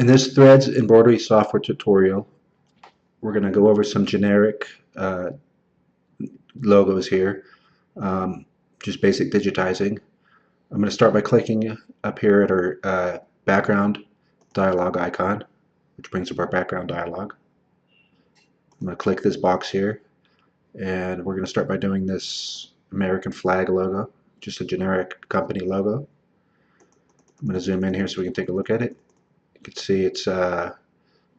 In this Threads Embroidery Software tutorial, we're going to go over some generic logos here, just basic digitizing. I'm going to start by clicking up here at our background dialog icon, which brings up our background dialog. I'm going to click this box here, and we're going to start by doing this American flag logo, just a generic company logo. I'm going to zoom in here so we can take a look at it. You can see it's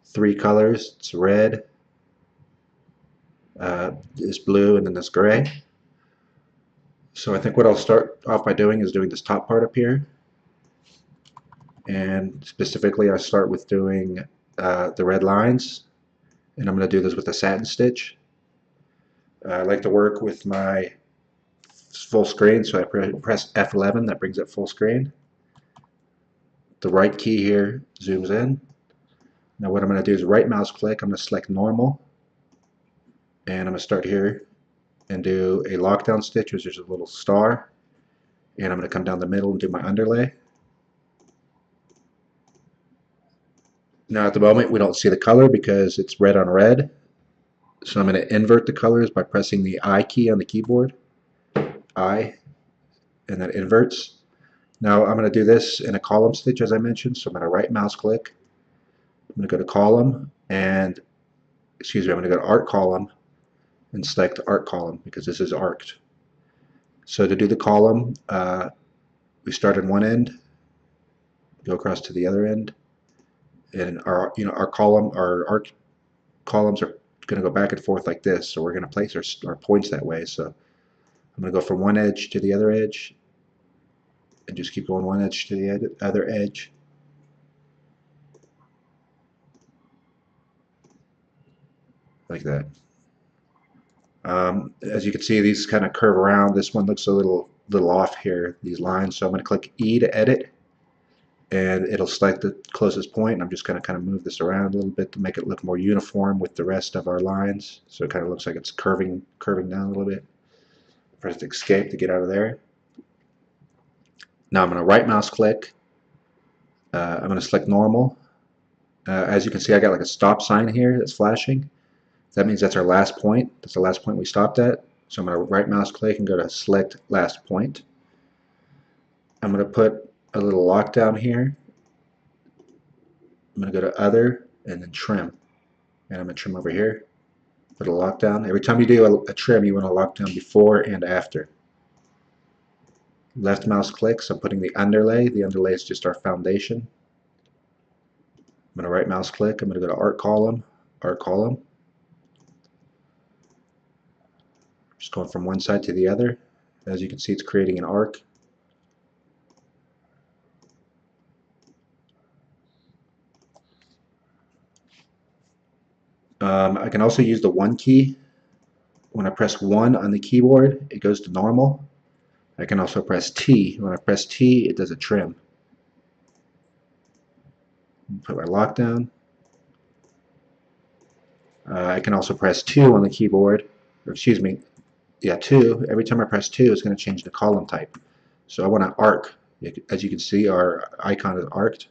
three colors. It's red, this blue, and then this gray. So I think what I'll start off by doing is doing this top part up here, and specifically I start with doing the red lines, and I'm going to do this with a satin stitch. I like to work with my full screen, so I press F11, that brings it full screen. The right key here zooms in. Now what I'm going to do is right mouse click, I'm going to select normal, and I'm going to start here and do a lockdown stitch, which is a little star, and I'm going to come down the middle and do my underlay. Now at the moment we don't see the color because it's red on red, so I'm going to invert the colors by pressing the I key on the keyboard, I, and that inverts. Now I'm going to do this in a column stitch as I mentioned, so I'm going to right mouse click, I'm going to go to column, and I'm going to go to art column and select art column because this is arced. So to do the column, we start at one end, go across to the other end, and our arc columns are going to go back and forth like this. So we're going to place our points that way. So I'm going to go from one edge to the other edge, and just keep going one edge to the other edge. Like that. As you can see, these kind of curve around. This one looks a little off here, these lines. So I'm going to click E to edit, and it'll select the closest point. And I'm just going to kind of move this around a little bit to make it look more uniform with the rest of our lines. So it kind of looks like it's curving down a little bit. Press escape to get out of there. Now I'm going to right mouse click. I'm going to select normal. As you can see, I got like a stop sign here that's flashing. That means that's our last point. That's the last point we stopped at. So I'm going to right mouse click and go to select last point. I'm going to put a little lockdown here. I'm going to go to other and then trim. And I'm going to trim over here. Put a lockdown. Every time you do a trim, you want to lock down before and after. Left mouse click, so I'm putting the underlay. The underlay is just our foundation. I'm going to right mouse click. I'm going to go to art column, art column. Just going from one side to the other. As you can see, it's creating an arc. I can also use the 1 key. When I press 1 on the keyboard, it goes to normal. I can also press T. When I press T, it does a trim. Put my lockdown. I can also press 2 on the keyboard, or excuse me, yeah, 2. Every time I press 2, it's going to change the column type. So I want to arc. As you can see, our icon is arced.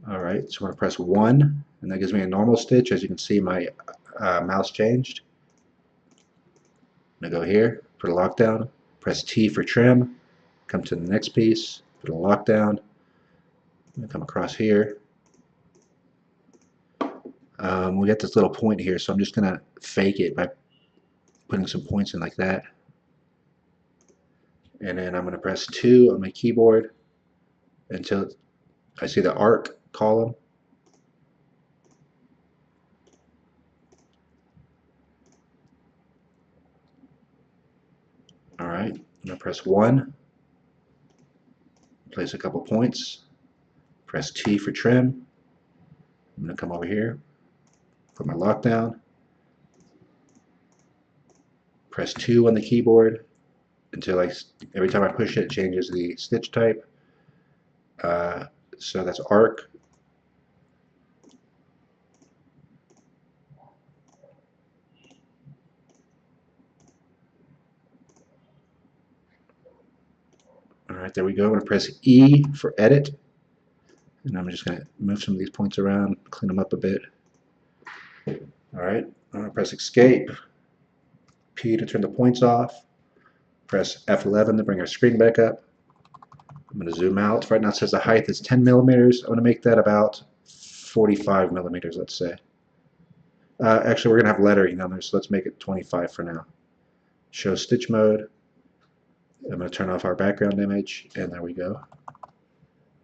Alright, so I'm going to press 1, and that gives me a normal stitch. As you can see, my mouse changed. I'm going to go here, put a lockdown, press T for trim, come to the next piece, put a lockdown, I'm going to come across here. We got this little point here, so I'm just going to fake it by putting some points in like that. And then I'm going to press 2 on my keyboard until I see the arc column. Alright, I'm going to press 1, place a couple points, press T for trim. I'm going to come over here, put my lockdown, press 2 on the keyboard until every time I push it, it changes the stitch type. So that's arc. there we go. I'm going to press E for edit. And I'm just going to move some of these points around, clean them up a bit. Alright, I'm going to press escape, P to turn the points off, press F11 to bring our screen back up. I'm going to zoom out. Right now it says the height is 10 millimeters. I'm going to make that about 45 millimeters, let's say. Actually, we're going to have lettering on there, so let's make it 25 for now. Show stitch mode. I'm going to turn off our background image, and there we go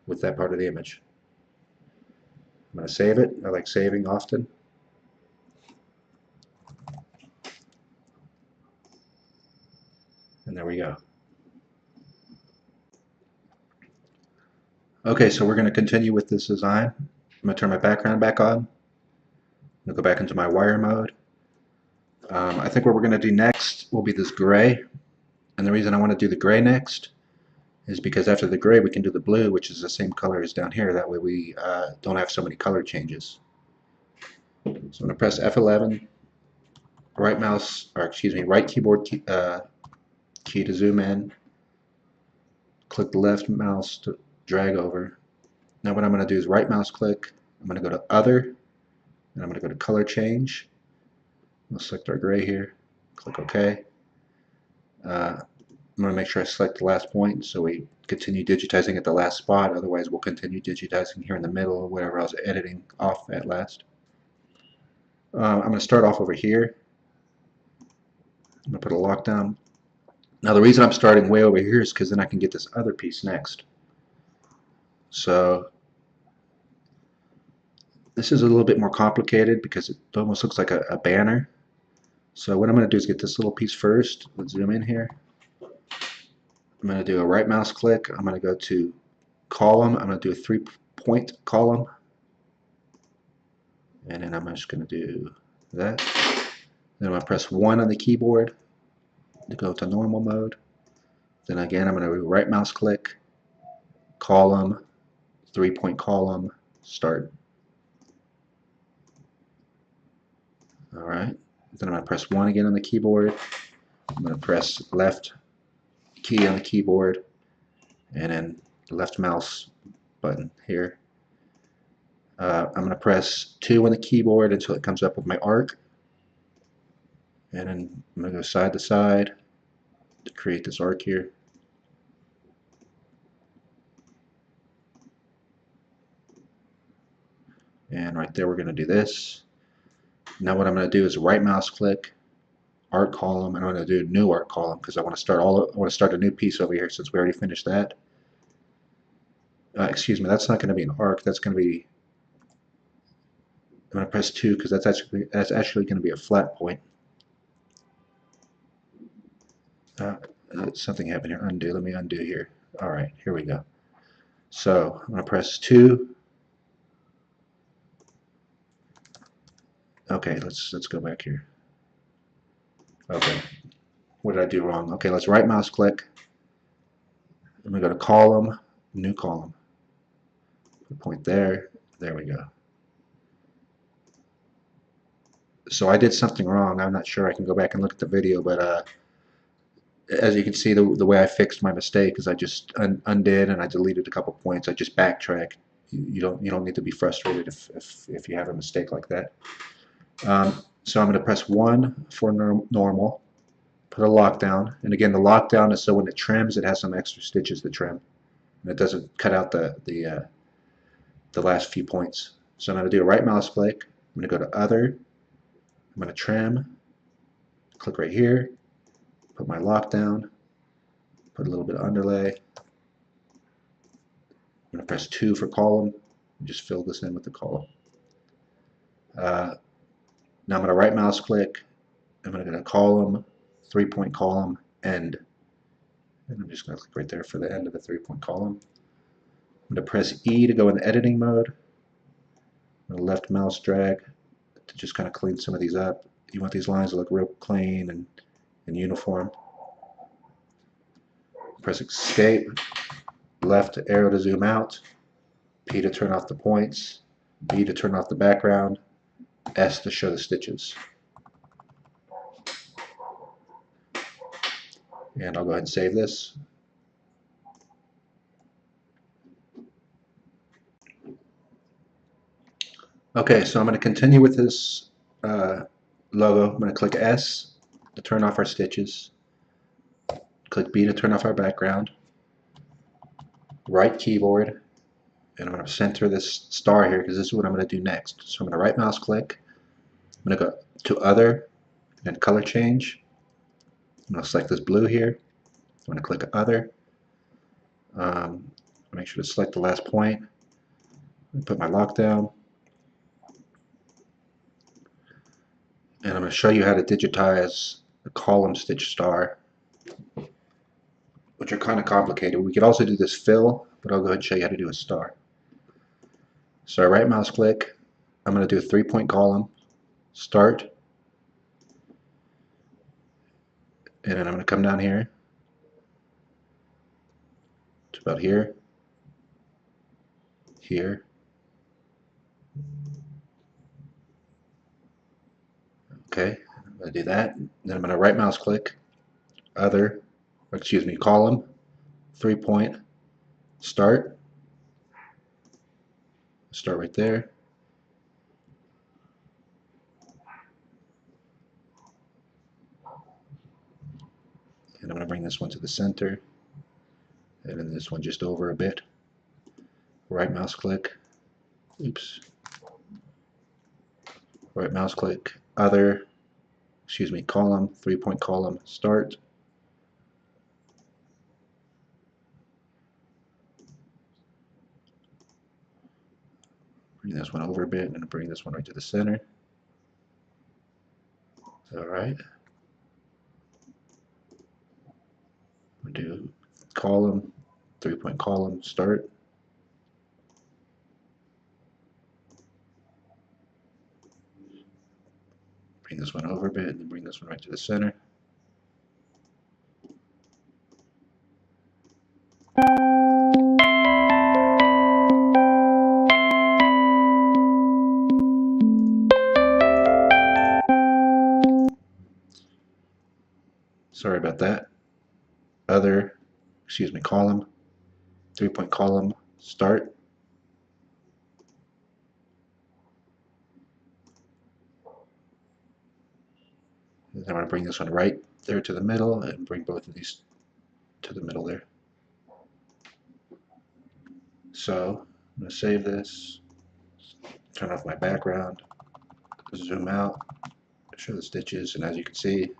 with that part of the image. I'm going to save it. I like saving often. And there we go. Okay, so we're going to continue with this design. I'm going to turn my background back on. I'm going to go back into my wire mode. I think what we're going to do next will be this gray. And the reason I want to do the gray next is because after the gray we can do the blue, which is the same color as down here. That way we don't have so many color changes. So I'm going to press F11, right keyboard key to zoom in. Click the left mouse to drag over. Now what I'm going to do is right mouse click. I'm going to go to Other, and I'm going to go to Color Change. We'll select our gray here. Click OK. I'm going to make sure I select the last point so we continue digitizing at the last spot. Otherwise, we'll continue digitizing here in the middle or whatever I was editing off at last. I'm going to start off over here. I'm going to put a lockdown. Now, the reason I'm starting way over here is because then I can get this other piece next. So this is a little bit more complicated because it almost looks like a banner. So what I'm going to do is get this little piece first. Let's zoom in here. I'm going to do a right mouse click. I'm going to go to column. I'm going to do a 3-point column. And then I'm just going to do that. Then I'm going to press 1 on the keyboard to go to normal mode. Then again, I'm going to right mouse click, column, 3-point column, start. Alright. Then I'm going to press 1 again on the keyboard. I'm going to press left key on the keyboard and then left mouse button here. I'm going to press 2 on the keyboard until it comes up with my arc. And then I'm going to go side to side to create this arc here. And right there we're going to do this. Now what I'm going to do is right mouse click, arc column, and I'm going to do new arc column because I want to start a new piece over here since we already finished that. Excuse me, that's not going to be an arc, that's going to be, I'm going to press 2 because that's actually going to be a flat point. Something happened here. Undo. Let me undo here. Alright, here we go. So I'm going to press 2. Okay, let's go back here. Okay, what did I do wrong? Okay, let's right mouse click. I'm going to go to column, new column. Put a point there. There we go. So I did something wrong. I'm not sure. I can go back and look at the video, but as you can see, the way I fixed my mistake is I just undid and I deleted a couple points. I just backtrack. You don't need to be frustrated if you have a mistake like that. So I'm going to press 1 for normal, put a lockdown, and again the lockdown is so when it trims it has some extra stitches to trim, and it doesn't cut out the last few points. So I'm going to do a right mouse click. I'm going to go to Other. I'm going to trim. Click right here. Put my lockdown. Put a little bit of underlay. I'm going to press 2 for column and just fill this in with the column. Now I'm going to right mouse click. I'm going to go to column, 3-point column, end. And I'm just going to click right there for the end of the 3-point column. I'm going to press E to go in editing mode. I'm going to left mouse drag to just kind of clean some of these up. You want these lines to look real clean and uniform. Press escape, left arrow to zoom out, P to turn off the points, B to turn off the background, S to show the stitches. And I'll go ahead and save this. Okay, so I'm going to continue with this logo. I'm going to click S to turn off our stitches. Click B to turn off our background. Right keyboard, and I'm going to center this star here because this is what I'm going to do next. So I'm going to right mouse click. I'm going to go to Other and Color Change. I'm going to select this blue here. I'm going to click Other. Make sure to select the last point. Put my lockdown. And I'm going to show you how to digitize the column stitch star, which are kind of complicated. We could also do this fill, but I'll go ahead and show you how to do a star. So I right mouse click. I'm going to do a 3-point column, start, and then I'm going to come down here to about here, here. Okay, I'm going to do that. Then I'm going to right mouse click, other, excuse me, column, 3-point, start, start right there. And I'm going to bring this one to the center, and then this one just over a bit. Right mouse click, oops, right mouse click, other, excuse me, column, 3-point column, start. Bring this one over a bit and bring this one right to the center. All right. We'll do column, 3-point column, start. Bring this one over a bit and bring this one right to the center. Sorry about that. Other, excuse me, column, 3-point column, start. And I'm going to bring this one right there to the middle and bring both of these to the middle there. So I'm going to save this, turn off my background, zoom out, show the stitches, and as you can see,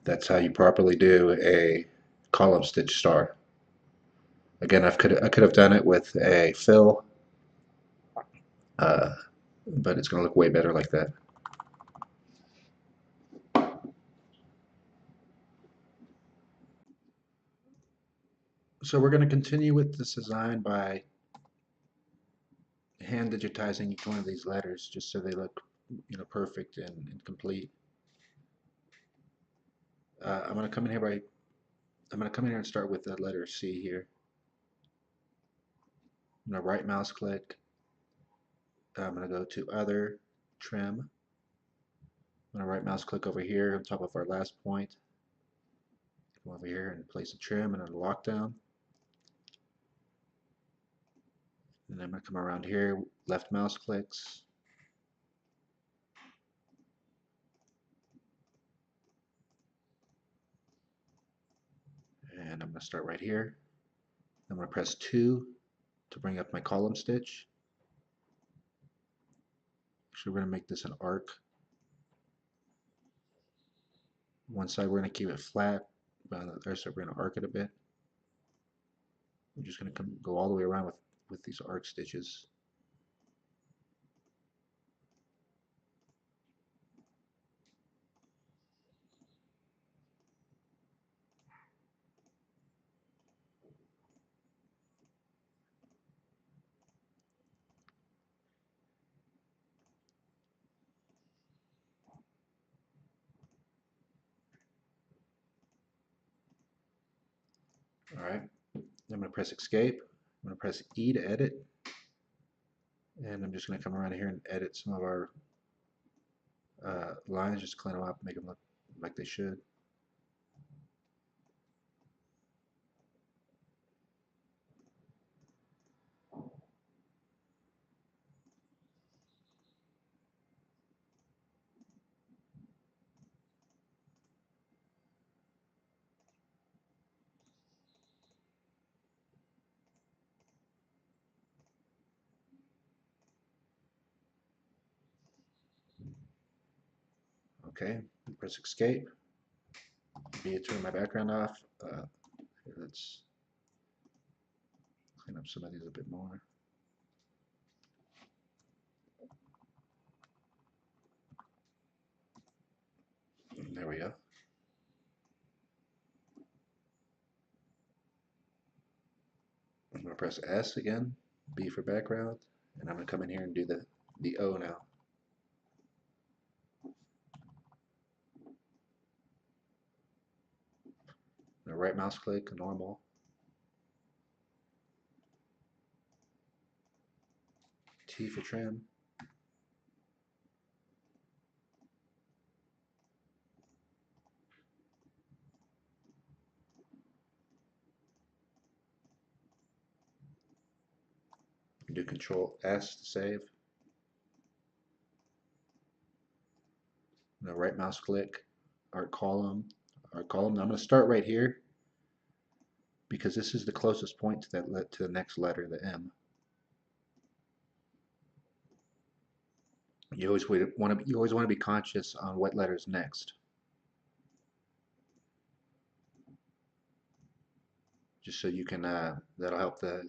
that's how you properly do a column stitch star. Again, I could have done it with a fill, uh, but it's going to look way better like that. So we're going to continue with this design by hand digitizing each one of these letters just so they look, perfect and complete. I'm going to come in here and start with the letter C here. I'm going to right mouse click. I'm going to go to Other, Trim. I'm going to right mouse click over here on top of our last point. Come over here and place a trim and a lockdown. And I'm going to come around here, left mouse clicks. And I'm going to start right here. I'm going to press 2 to bring up my column stitch. Actually, we're going to make this an arc. One side we're going to keep it flat, but on the other side we're going to arc it a bit. We're just going to go all the way around with these arc stitches. All right, I'm going to press escape. I'm going to press E to edit. And I'm just going to come around here and edit some of our lines, just clean them up, make them look like they should. Okay, press escape. B to turn my background off. Here, let's clean up some of these a bit more. There we go. I'm going to press S again, B for background, and I'm going to come in here and do the O now. I'm going to right mouse click, normal. T for trim. Do Control S to save. I'm going to right mouse click, art column. Now I'm going to start right here because this is the closest point to the next letter, the M. You always want to be conscious on what letter is next, just so you can that'll help the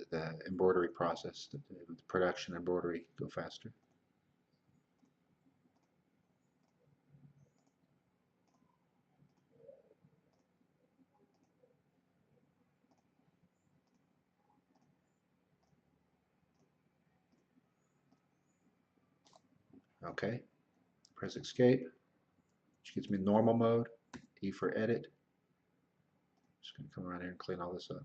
embroidery process, the production embroidery go faster. Okay, press escape, which gives me normal mode. E for edit. Just gonna come around here and clean all this up.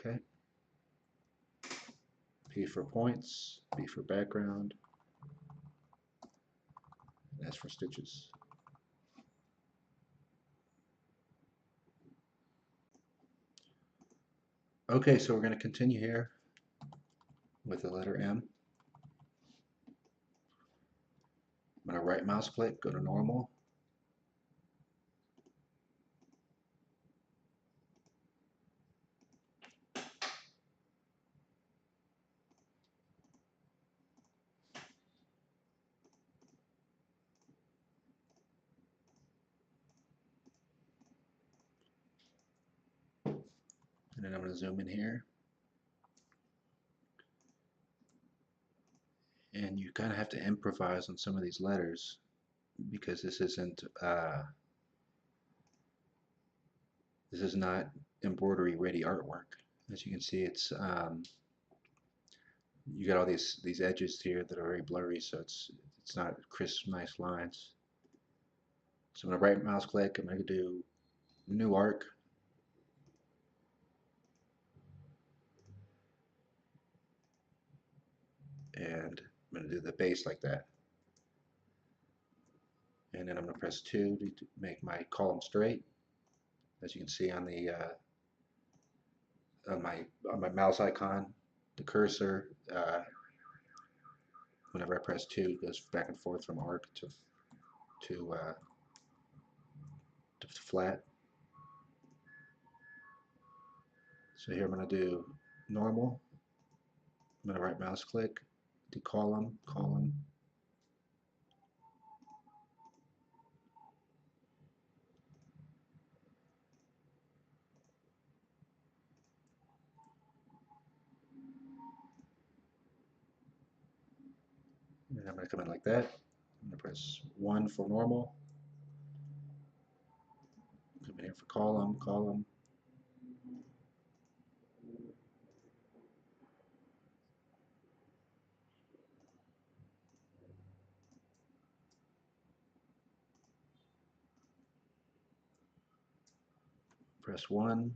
Okay. P for points, B for background, and S for stitches. Okay, so we're going to continue here with the letter M. I'm going to right mouse click, go to normal. And then I'm going to zoom in here. And you kind of have to improvise on some of these letters because this is not embroidery ready artwork. As you can see, it's you got all these edges here that are very blurry, so it's not crisp, nice lines. So I'm going to right mouse click. I'm going to do new arc. And I'm going to do the base like that. And then I'm going to press 2 to make my column straight. As you can see on the on my mouse icon, the cursor, whenever I press 2, it goes back and forth from arc to, uh, to flat. So here I'm going to do normal. I'm going to right mouse click, do column, column. And I'm going to come in like that. I'm going to press 1 for normal. Come in here for column, column. Press 1. And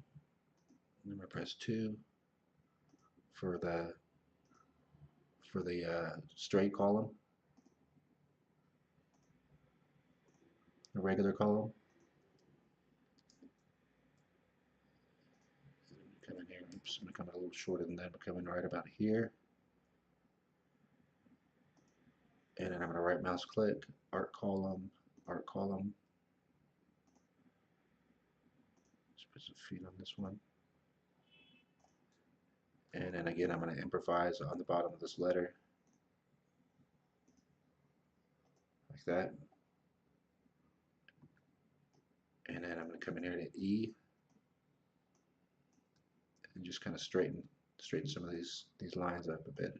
I'm going to press 2 for the straight column, the regular column. Oops, I'm going to come a little shorter than that. I'm coming right about here. And then I'm going to right mouse click, art column, art column. Let's put some feet on this one. And then again, I'm going to improvise on the bottom of this letter. Like that. And then I'm going to come in here to E and just kind of straighten some of these lines up a bit.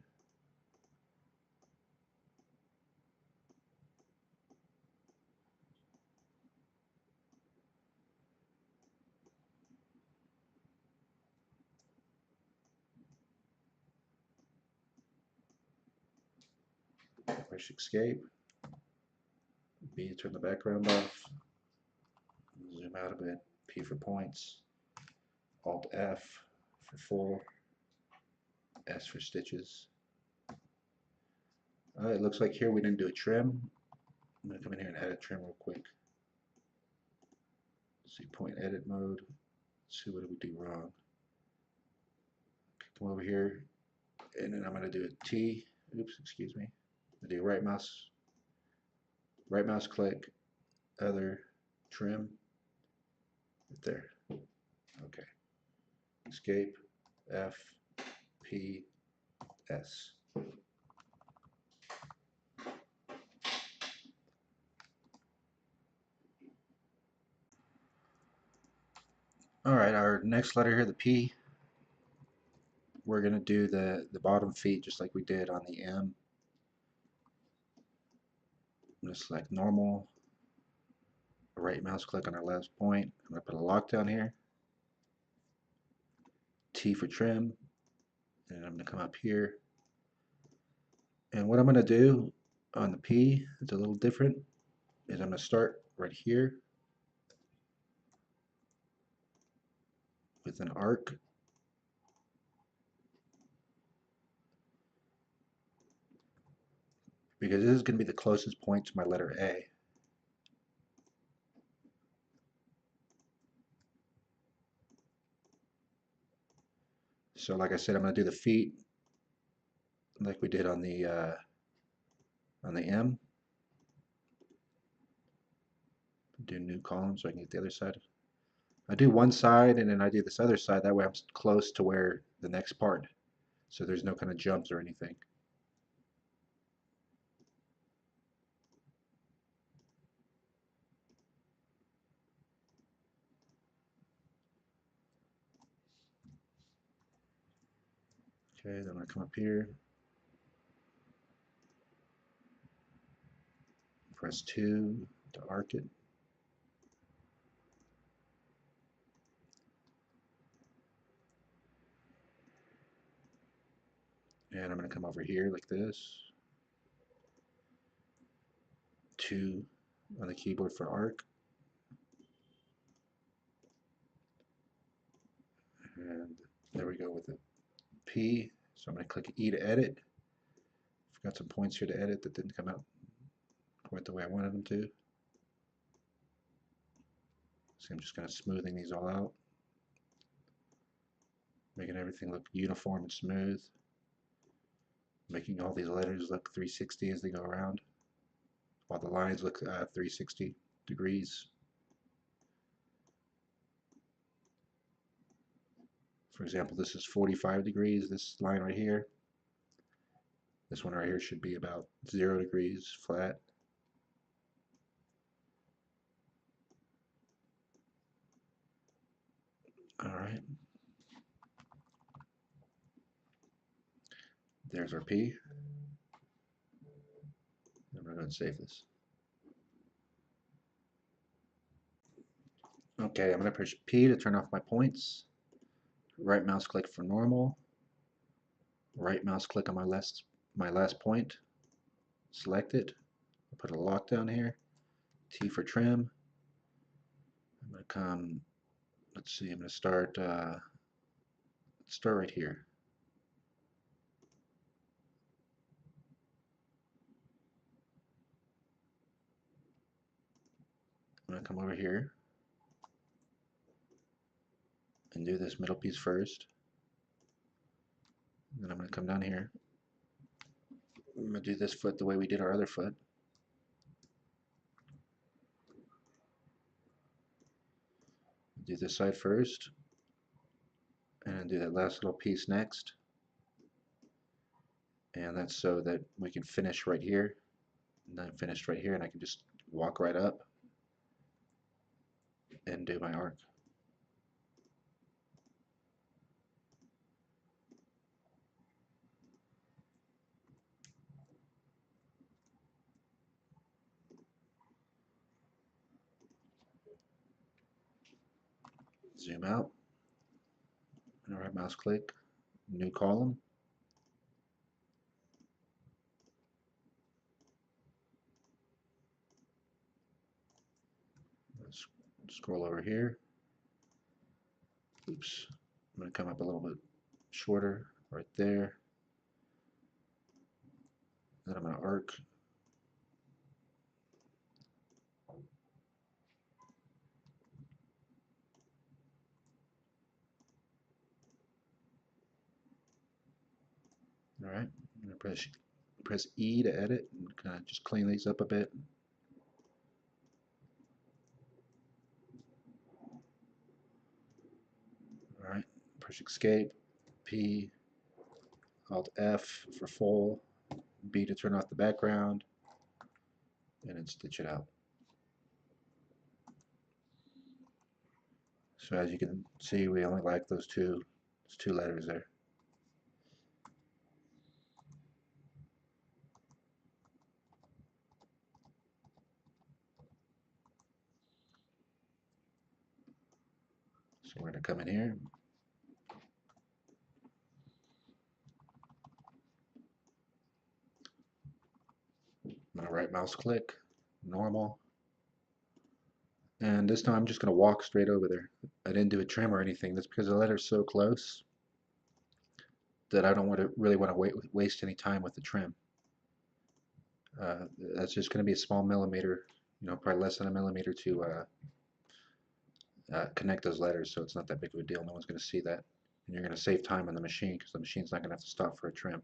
Push escape. B to turn the background off. Zoom out a bit. P for points. Alt F for full. S for stitches. It looks like here we didn't do a trim. I'm going to come in here and add a trim real quick. Let's see, point edit mode. Let's see, what did we do wrong? Come over here, and then I'm going to do a T. Oops, excuse me. I do right mouse click, other, trim. Right there. Okay. Escape, F, P, S. Alright, our next letter here, the P, we're going to do the bottom feet just like we did on the M. I'm going to select normal, right mouse click on our last point. I'm going to put a lockdown here. T for trim, and I'm going to come up here. And what I'm going to do on the P, it's a little different, is I'm going to start right here with an arc. Because this is going to be the closest point to my letter A. So like I said, I'm going to do the feet like we did on the M. Do new column so I can get the other side. I do one side and then I do this other side. That way I'm close to where the next part. So there's no kind of jumps or anything. Okay, then I'm going to come up here. Press 2 to arc it. And I'm going to come over here like this. 2 on the keyboard for arc. And there we go with the P. So I'm going to click E to edit. I've got some points here to edit that didn't come out quite the way I wanted them to. So I'm just kind of smoothing these all out. Making everything look uniform and smooth. Making all these letters look 360 as they go around. While the lines look 360 degrees. For example, this is 45 degrees, this line right here. This one right here should be about 0 degrees flat. Alright. There's our P. I'm going to go ahead and save this. Okay, I'm going to push P to turn off my points. Right mouse click for normal. Right mouse click on my last point. Select it. I'll put a lockdown here. T for trim. I'm going to come, let's see, I'm going to start right here. I'm going to come over here and do this middle piece first. Then I'm going to come down here. I'm going to do this foot the way we did our other foot. Do this side first, and do that last little piece next. And that's so that we can finish right here, and then finish right here, and I can just walk right up and do my arc. Zoom out, and right mouse click, new column. Let's scroll over here. Oops, I'm going to come up a little bit shorter right there. Then I'm going to arc. All right, I'm going to press E to edit and kind of just clean these up a bit. All right, push escape, P, Alt F for full, B to turn off the background, and then stitch it out. So as you can see, we only like those two letters there. So we're going to come in here. I'm going to right mouse click, normal. And this time I'm just going to walk straight over there. I didn't do a trim or anything. That's because the letter's so close that I don't really want to waste any time with the trim. That's just going to be a small millimeter, probably less than a millimeter to connect those letters, so it's not that big of a deal. No one's going to see that. And you're going to save time on the machine because the machine's not going to have to stop for a trim.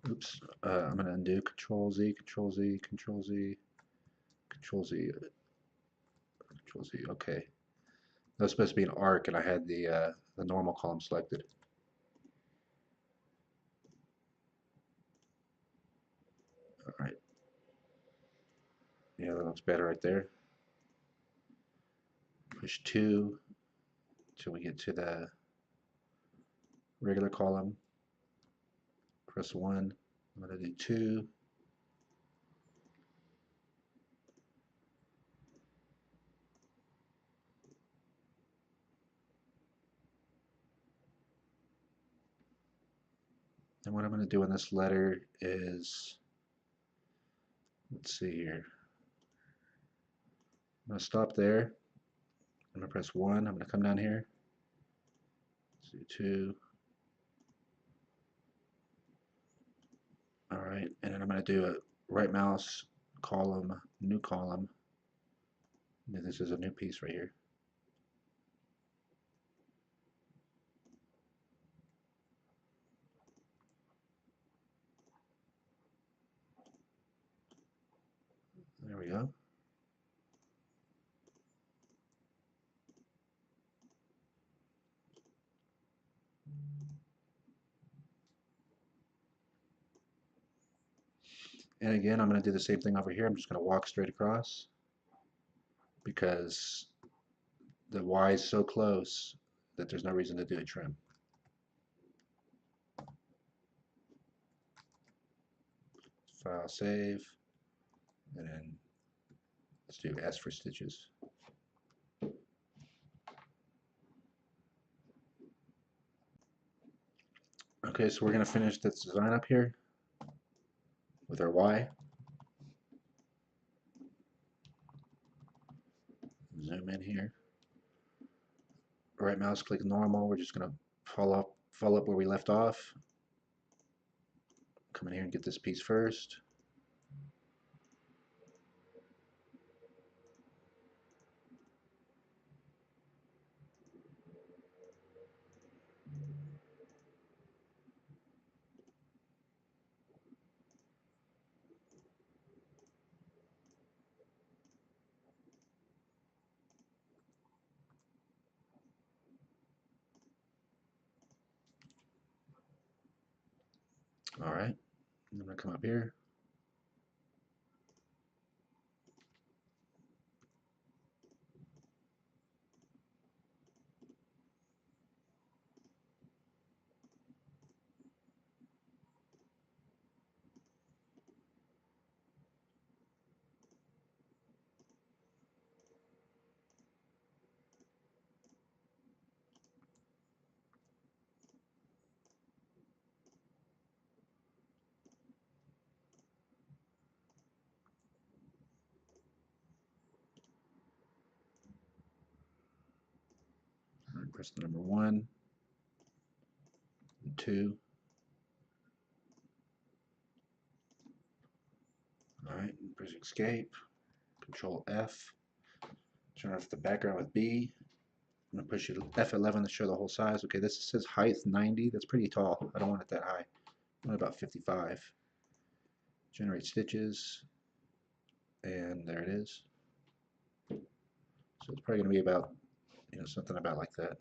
Oops, I'm going to undo Control Z, Control Z, Control Z, Control Z, Control Z. Okay, that was supposed to be an arc, and I had the normal column selected. All right, yeah, that looks better right there. Push 2 till we get to the regular column. Press 1. I'm going to do 2. And what I'm going to do in this letter is, let's see here. I'm going to stop there. I'm going to press 1. I'm going to come down here. Let's do 2. All right, and then I'm going to do a right mouse, column, new column. And this is a new piece right here. There we go. And again, I'm going to do the same thing over here. I'm just going to walk straight across because the Y is so close that there's no reason to do a trim. File, save, and then let's do S for stitches. Okay, so we're going to finish this design up here with our Y. Zoom in here. right mouse click normal. We're just going to follow up where we left off. Come in here and get this piece first. All right, I'm going to come up here. All right, press the number 1 and 2. All right, press escape. Control F. Turn off the background with B. I'm going to push it F11 to show the whole size. Okay, this says height 90. That's pretty tall. I don't want it that high. I want about 55. Generate stitches. And there it is. So it's probably going to be about, something about like that.